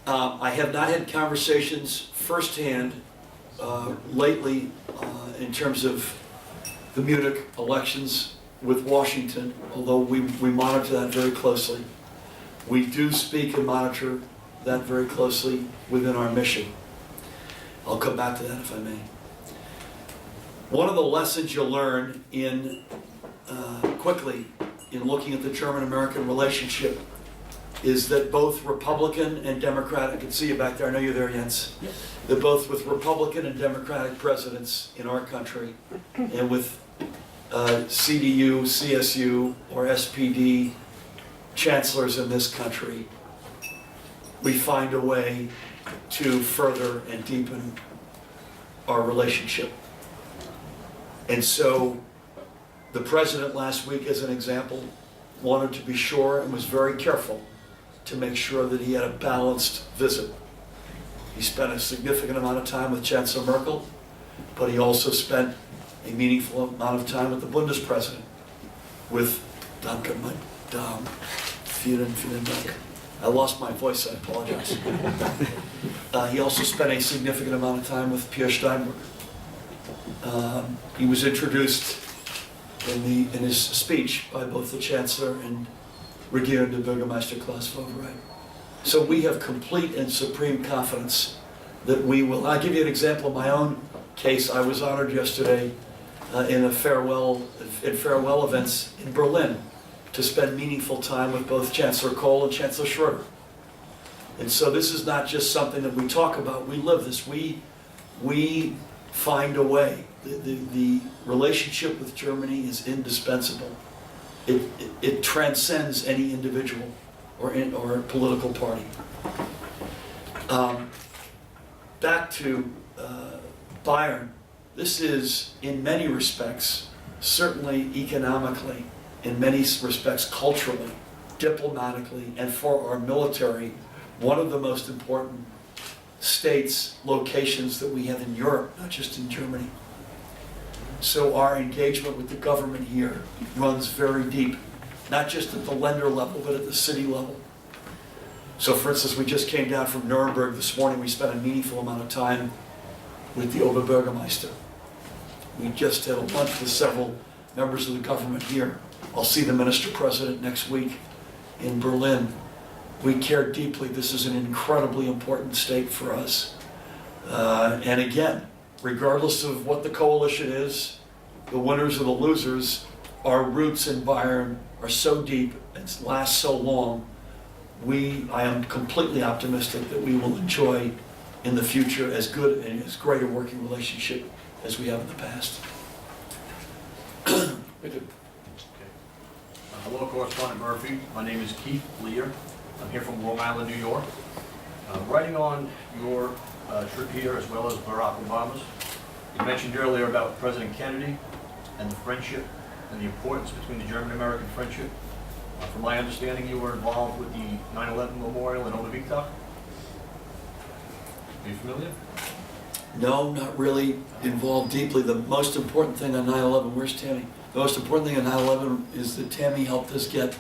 I have not had conversations firsthand lately in terms of the Munich elections with Washington, although we monitor that very closely. We do speak and monitor that very closely within our mission. I'll come back to that if I may. One of the lessons you'll learn in quickly in looking at the German-American relationship is that both Republican and Democratic, I can see you back there, I know you're there, Jens, that both with Republican and Democratic presidents in our country and with CDU, CSU, or SPD chancellors in this country, we find a way to further and deepen our relationship. And so the president last week, as an example, wanted to be sure and was very careful to make sure that he had a balanced visit. He spent a significant amount of time with Chancellor Merkel, but he also spent a meaningful amount of time with the Bundespräsident, with vielen Dank. I lost my voice, I apologize. He also spent a significant amount of time with Pierre Steinbrück. He was introduced in his speech by both the Chancellor and Regierende Bürgermeister Klaus Wowereit. So we have complete and supreme confidence that we will. I'll give you an example of my own case. I was honored yesterday in farewell events in Berlin to spend meaningful time with both Chancellor Kohl and Chancellor Schröder. And so this is not just something that we talk about, we live this. We find a way. The relationship with Germany is indispensable. It transcends any individual or political party. Back to Bayern. This is, in many respects, certainly economically, in many respects culturally, diplomatically, and for our military, one of the most important states, locations that we have in Europe, not just in Germany. So our engagement with the government here runs very deep, not just at the lender level, but at the city level. So for instance, we just came down from Nuremberg this morning. We spent a meaningful amount of time with the Oberbürgermeister. We just had a lunch with several members of the government here. I'll see the Minister-President next week in Berlin. We care deeply. This is an incredibly important state for us. And again, regardless of what the coalition is, the winners or the losers, our roots in Bayern are so deep and last so long. I am completely optimistic that we will enjoy in the future as good and as great a working relationship as we have in the past. Hello, Correspondent Murphy. My name is Keith Lear. I'm here from Long Island, New York. Writing on your trip here as well as Barack Obama's, you mentioned earlier about President Kennedy and the friendship and the importance between the German-American friendship. From my understanding, you were involved with the 9/11 Memorial in Oberwiektag. Are you familiar? No, not really involved deeply. The most important thing on 9/11, where's Tammy? The most important thing on 9/11 is that Tammy helped us get,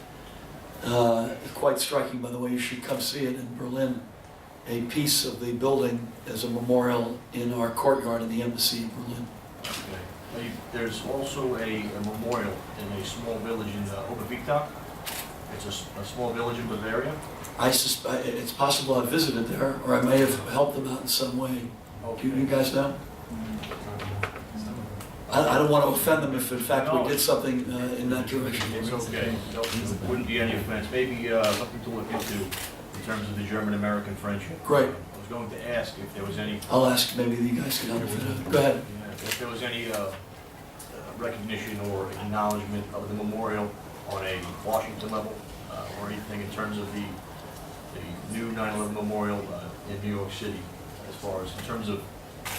quite striking by the way, you should come see it in Berlin, a piece of the building as a memorial in our courtyard in the embassy in Berlin. Okay. There's also a memorial in a small village in Oberwiektag. It's a small village in Bavaria. It's possible I visited there, or I may have helped them out in some way. Okay. Do you guys know? I don't want to offend them if in fact we did something in that direction. It's okay. No, it wouldn't be any offense. Maybe something to look into in terms of the German-American friendship. Great. I was going to ask if there was any... I'll ask, maybe you guys can help me with that. Go ahead. If there was any recognition or acknowledgement of the memorial on a Washington level or anything in terms of the new 9/11 memorial in New York City, as far as in terms of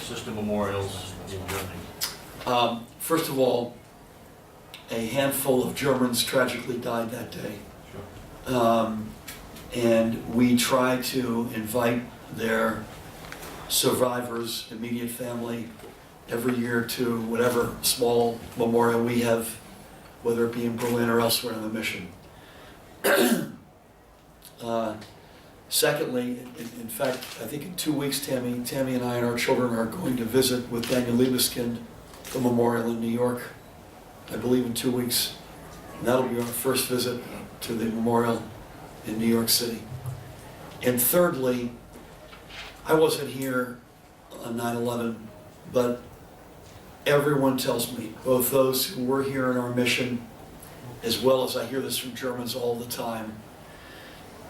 sister memorials in Germany. First of all, a handful of Germans tragically died that day. Sure. And we try to invite their survivors, immediate family, every year to whatever small memorial we have, whether it be in Berlin or elsewhere in the mission. Secondly, in fact, I think in 2 weeks, Tammy and I and our children are going to visit with Daniel Liebeskind, the memorial in New York, I believe in 2 weeks. And that'll be our first visit to the memorial in New York City. And thirdly, I wasn't here on 9/11, but everyone tells me, both those who were here in our mission, as well as I hear this from Germans all the time,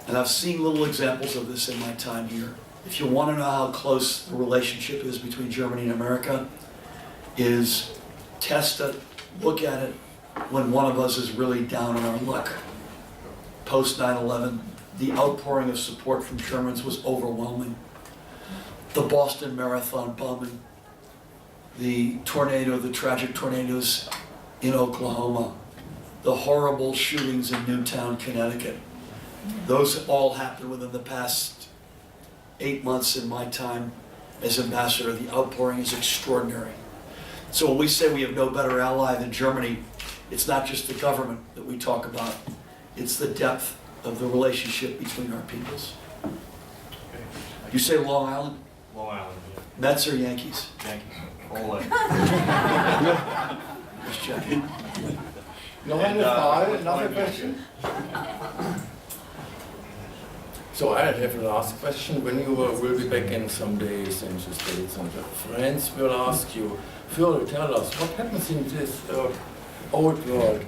and I've seen little examples of this in my time here. If you want to know how close the relationship is between Germany and America, is test it, look at it, when one of us is really down on our luck. Post 9/11, the outpouring of support from Germans was overwhelming. The Boston Marathon bombing, the tragic tornadoes in Oklahoma, the horrible shootings in Newtown, Connecticut. Those all happened within the past 8 months in my time as ambassador. The outpouring is extraordinary. So when we say we have no better ally than Germany, it's not just the government that we talk about, it's the depth of the relationship between our peoples. Okay. You say Long Island? Long Island, yeah. Mets or Yankees? Yankees, all the way. Just checking. Noch And, eine Frage, what's another my question? So I have a last question. When you will be back in some days in the States, and your friends will ask you, Phil, tell us, what happens in this old world?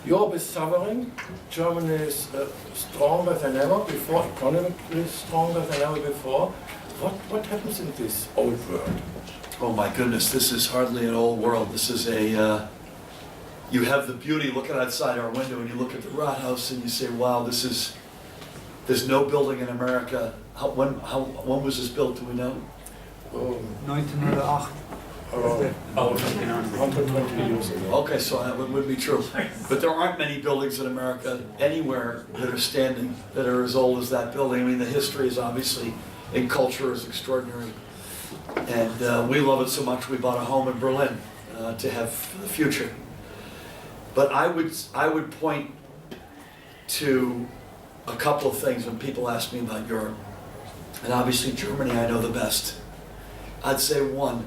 Europe is suffering, Germany is stronger than ever before, economically stronger than ever before. What happens in this old world? Oh my goodness, this is hardly an old world. This is a, you have the beauty looking outside our window and you look at the Rathaus and you say, wow, there's no building in America. When was this built, do we know? 1908. About 120 years ago. Okay, so that would be true. But there aren't many buildings in America anywhere that are standing, that are as old as that building. I mean, the history is obviously, and culture is extraordinary. And we love it so much, we bought a home in Berlin to have for the future. But I would point to a couple of things when people ask me about Europe. And obviously Germany I know the best. I'd say one,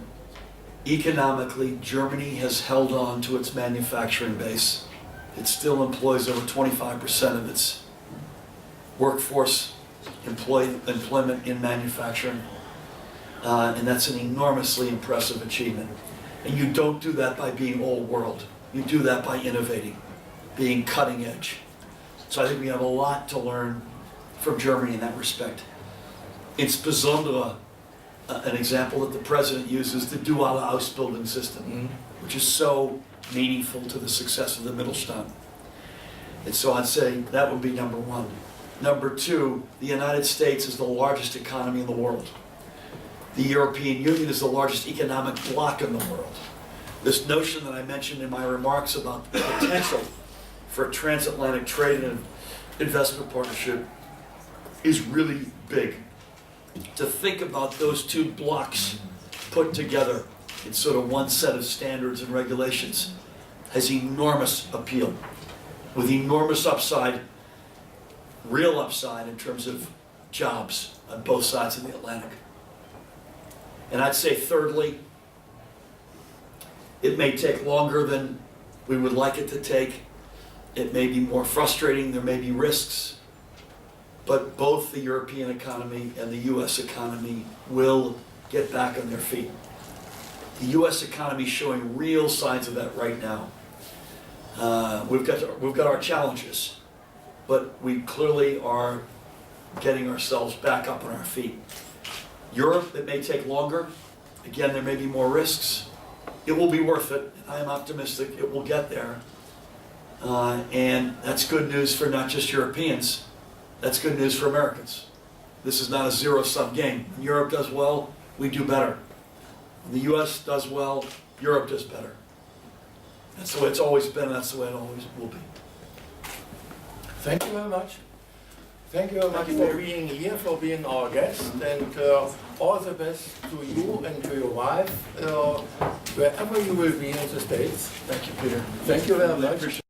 economically, Germany has held on to its manufacturing base. It still employs over 25% of its workforce employment in manufacturing. And that's an enormously impressive achievement. And you don't do that by being old world. You do that by innovating, being cutting edge. So I think we have a lot to learn from Germany in that respect. Insbesondere, an example that the president uses, the duale Ausbildung system, which is so meaningful to the success of the Mittelstand. And so I'd say that would be number one. Number two, the United States is the largest economy in the world. The European Union is the largest economic bloc in the world. This notion that I mentioned in my remarks about the potential for a transatlantic trade and investment partnership is really big. To think about those two blocks put together in sort of one set of standards and regulations has enormous appeal, with enormous upside, real upside in terms of jobs on both sides of the Atlantic. And I'd say thirdly, it may take longer than we would like it to take. It may be more frustrating, there may be risks, but both the European economy and the US economy will get back on their feet. The US economy is showing real signs of that right now. We've got our challenges, but we clearly are getting ourselves back up on our feet. Europe, it may take longer. Again, there may be more risks. It will be worth it. I am optimistic it will get there. And that's good news for not just Europeans. That's good news for Americans. This is not a zero-sum game. When Europe does well, we do better. When the US does well, Europe does better. That's the way it's always been, that's the way it always will be. Thank you very much. Thank you very much for being here, for being our guest, and all the best to you and to your wife, wherever you will be in the States. Thank you, Peter. Thank you very much.